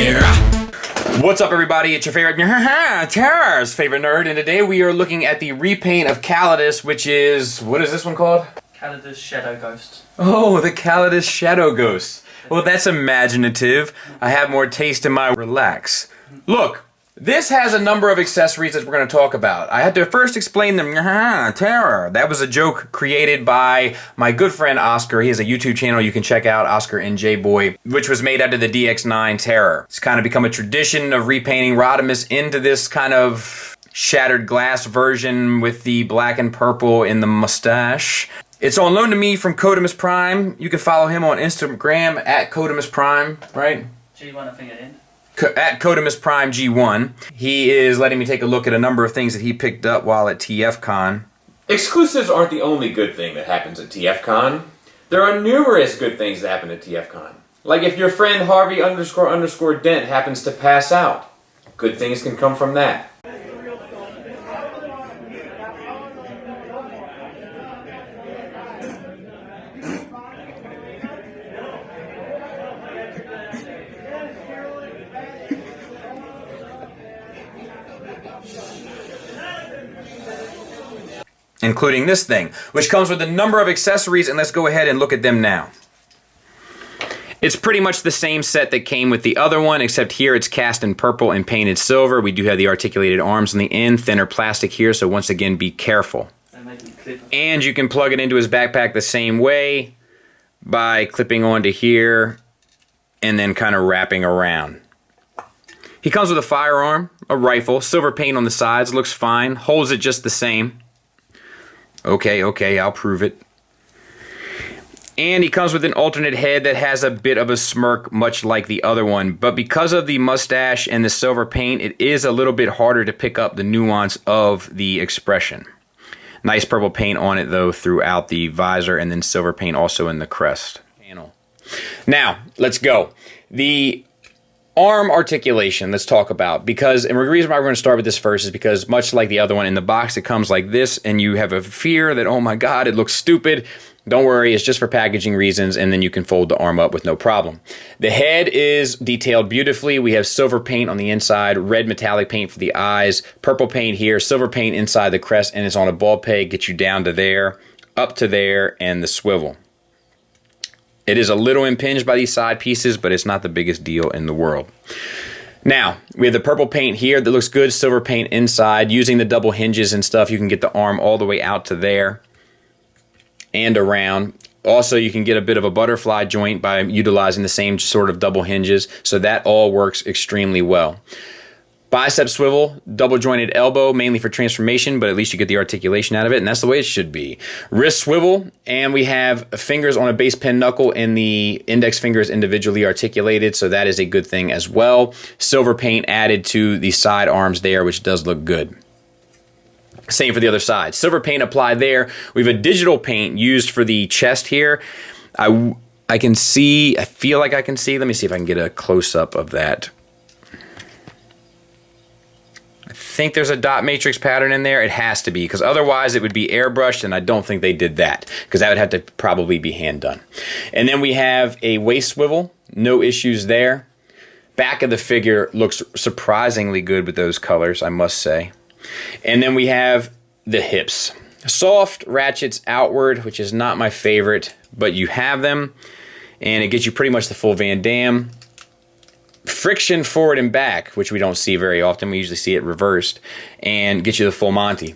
here. What's up, everybody? It's your favorite Terror's favorite nerd, and today we are looking at the repaint of Calidus, which is, what is this one called? Calidus Shadow Ghost. Oh, the Calidus Shadow Ghost. Well, that's imaginative. I have more taste in my relax. Look, this has a number of accessories that we're going to talk about. I had to first explain them. Terror. That was a joke created by my good friend Oscar. He has a YouTube channel you can check out, Oscar NJ Boy, which was made out of the DX9 Terror. It's kind of become a tradition of repainting Rodimus into this kind of shattered glass version with the black and purple in the mustache. It's on loan to me from Codimus Prime. You can follow him on Instagram at Codimus Prime, right? G1, I think it in. At Codimus Prime G1. He is letting me take a look at a number of things that he picked up while at TFCon. Exclusives aren't the only good thing that happens at TFCon. There are numerous good things that happen at TFCon. Like if your friend Harvey __ Dent happens to pass out. Good things can come from that. Including this thing, which comes with a number of accessories, and let's go ahead and look at them now. It's pretty much the same set that came with the other one, except here it's cast in purple and painted silver. We do have the articulated arms on the end, thinner plastic here, so once again, be careful. And you can plug it into his backpack the same way by clipping onto here and then kind of wrapping around. He comes with a firearm, a rifle, silver paint on the sides, looks fine, holds it just the same. Okay, I'll prove it. And he comes with an alternate head that has a bit of a smirk, much like the other one. But because of the mustache and the silver paint, it is a little bit harder to pick up the nuance of the expression. Nice purple paint on it, though, throughout the visor, and then silver paint also in the crest panel. Now, let's go. The arm articulation, let's talk about, because, and the reason why we're going to start with this first is because much like the other one, in the box it comes like this, and you have a fear that, oh my god, it looks stupid. Don't worry, it's just for packaging reasons, and then you can fold the arm up with no problem. The head is detailed beautifully. We have silver paint on the inside, red metallic paint for the eyes, purple paint here, silver paint inside the crest, and it's on a ball peg, gets you down to there, up to there, and the swivel. It is a little impinged by these side pieces, but it's not the biggest deal in the world. Now, we have the purple paint here that looks good, silver paint inside. Using the double hinges and stuff, you can get the arm all the way out to there and around. Also, you can get a bit of a butterfly joint by utilizing the same sort of double hinges, so that all works extremely well. Bicep swivel, double jointed elbow, mainly for transformation, but at least you get the articulation out of it, and that's the way it should be. Wrist swivel, and we have fingers on a base pen knuckle, and the index finger is individually articulated, so that is a good thing as well. Silver paint added to the side arms there, which does look good. Same for the other side. Silver paint applied there. We have a digital paint used for the chest here. I can see, I feel like I can see. Let me see if I can get a close-up of that. I think there's a dot matrix pattern in there. It has to be, because otherwise it would be airbrushed, and I don't think they did that, because that would have to probably be hand done. And then we have a waist swivel. No issues there. Back of the figure looks surprisingly good with those colors, I must say. And then we have the hips. Soft ratchets outward, which is not my favorite, but you have them, and it gets you pretty much the full Van Damme. Friction forward and back, which we don't see very often. We usually see it reversed, and get you the full Monty.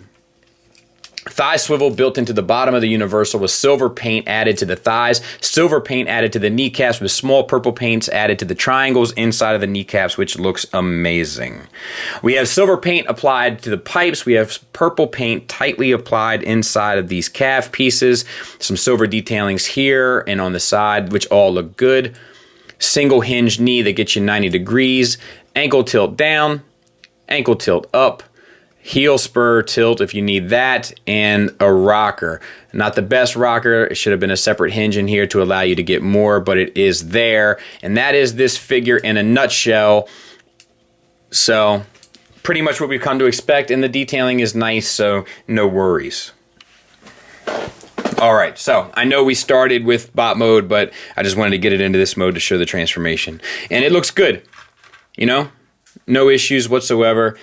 Thigh swivel built into the bottom of the universal with silver paint added to the thighs, silver paint added to the kneecaps with small purple paints added to the triangles inside of the kneecaps, which looks amazing. We have silver paint applied to the pipes. We have purple paint tightly applied inside of these calf pieces. Some silver detailings here and on the side, which all look good. Single hinge knee that gets you 90 degrees. Ankle tilt down, ankle tilt up. Heel spur tilt if you need that, and a rocker. Not the best rocker. It should have been a separate hinge in here to allow you to get more, but it is there. And that is this figure in a nutshell. So, pretty much what we've come to expect, and the detailing is nice, so no worries. Alright, so I know we started with bot mode, but I just wanted to get it into this mode to show the transformation. And it looks good. you know, no issues whatsoever.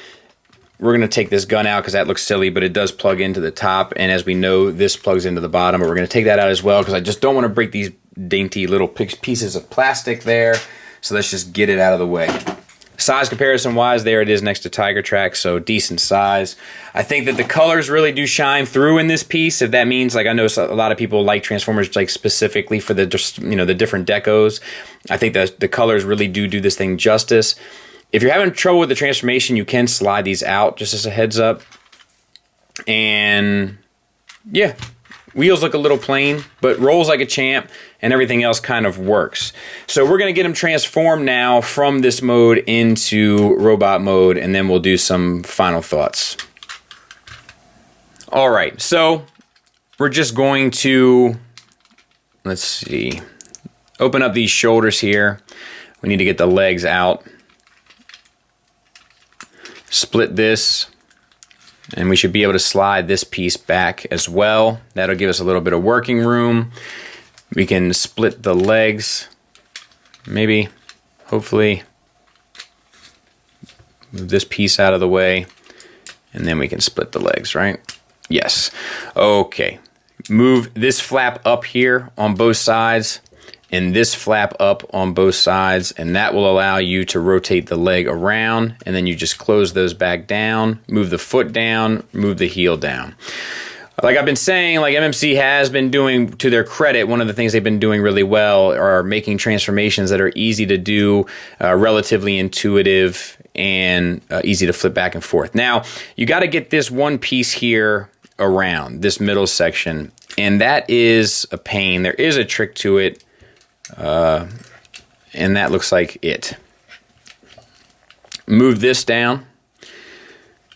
We're going to take this gun out because that looks silly, but it does plug into the top. And as we know, this plugs into the bottom, but we're going to take that out as well because I just don't want to break these dainty little pieces of plastic there. So let's just get it out of the way. Size comparison wise, there it is next to Tiger Track, so decent size. I think that the colors really do shine through in this piece. If that means, like, I know a lot of people like Transformers like specifically for the just, you know, the different decos. I think that the colors really do this thing justice. If you're having trouble with the transformation, you can slide these out, just as a heads up. And yeah, wheels look a little plain, but rolls like a champ, and everything else kind of works. So we're going to get them transformed now from this mode into robot mode, and then we'll do some final thoughts. All right, so we're just going to, let's see, open up these shoulders here. We need to get the legs out. Split this, and we should be able to slide this piece back as well. That'll give us a little bit of working room. We can split the legs, maybe, hopefully. Move this piece out of the way, and then we can split the legs, right? Yes. Okay. Move this flap up here on both sides, and this flap up on both sides, and that will allow you to rotate the leg around, and then you just close those back down, move the foot down, move the heel down. Like I've been saying, like MMC has been doing, to their credit, one of the things they've been doing really well are making transformations that are easy to do, relatively intuitive, and easy to flip back and forth. Now, you got to get this one piece here around, this middle section, and that is a pain. There is a trick to it. And that looks like it. Move this down,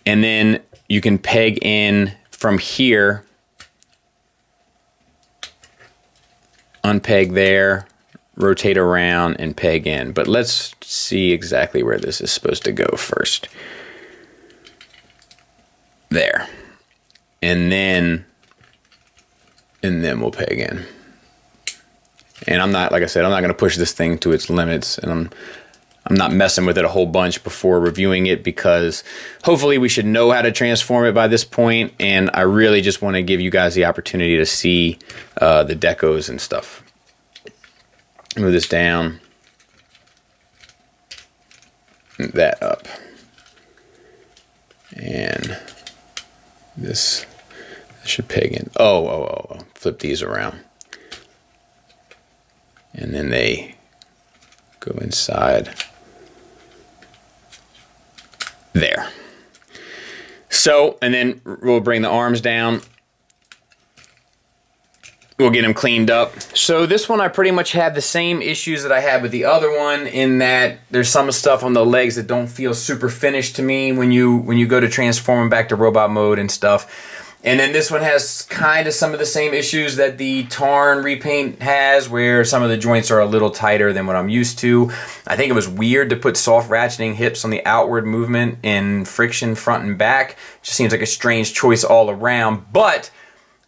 and then you can peg in from here, unpeg there, rotate around, and peg in. But let's see exactly where this is supposed to go first. There. And then we'll peg in. And I'm not, like I said, I'm not going to push this thing to its limits, and I'm not messing with it a whole bunch before reviewing it, because hopefully we should know how to transform it by this point, and I really just want to give you guys the opportunity to see the decos and stuff. Move this down, that up, and this should peg in. Oh, flip these around. And then they go inside there. So, and then we'll bring the arms down. We'll get them cleaned up. So this one I pretty much had the same issues that I had with the other one, in that there's some stuff on the legs that don't feel super finished to me when you go to transform them back to robot mode and stuff. And then this one has kind of some of the same issues that the Tarn repaint has, where some of the joints are a little tighter than what I'm used to. I think it was weird to put soft ratcheting hips on the outward movement and friction front and back. It just seems like a strange choice all around, but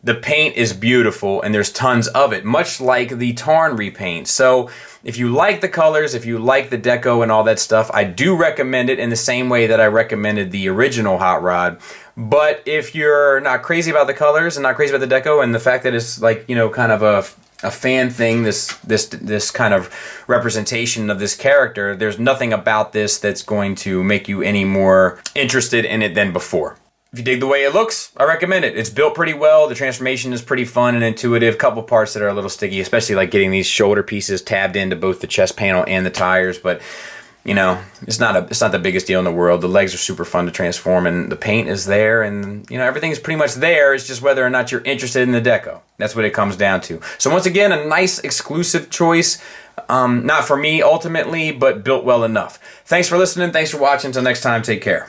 the paint is beautiful and there's tons of it, much like the Tarn repaint. So if you like the colors, if you like the deco and all that stuff, I do recommend it in the same way that I recommended the original Hot Rod. But if you're not crazy about the colors and not crazy about the deco and the fact that it's like, you know, kind of a fan thing, this kind of representation of this character, there's nothing about this that's going to make you any more interested in it than before. If you dig the way it looks, I recommend it. It's built pretty well. The transformation is pretty fun and intuitive. Couple parts that are a little sticky, especially like getting these shoulder pieces tabbed into both the chest panel and the tires. But you know, it's not the biggest deal in the world. The legs are super fun to transform, and the paint is there, and you know, everything's pretty much there. It's just whether or not you're interested in the deco. That's what it comes down to. So once again, a nice exclusive choice. Not for me ultimately, but built well enough. Thanks for listening. Thanks for watching. Until next time, take care.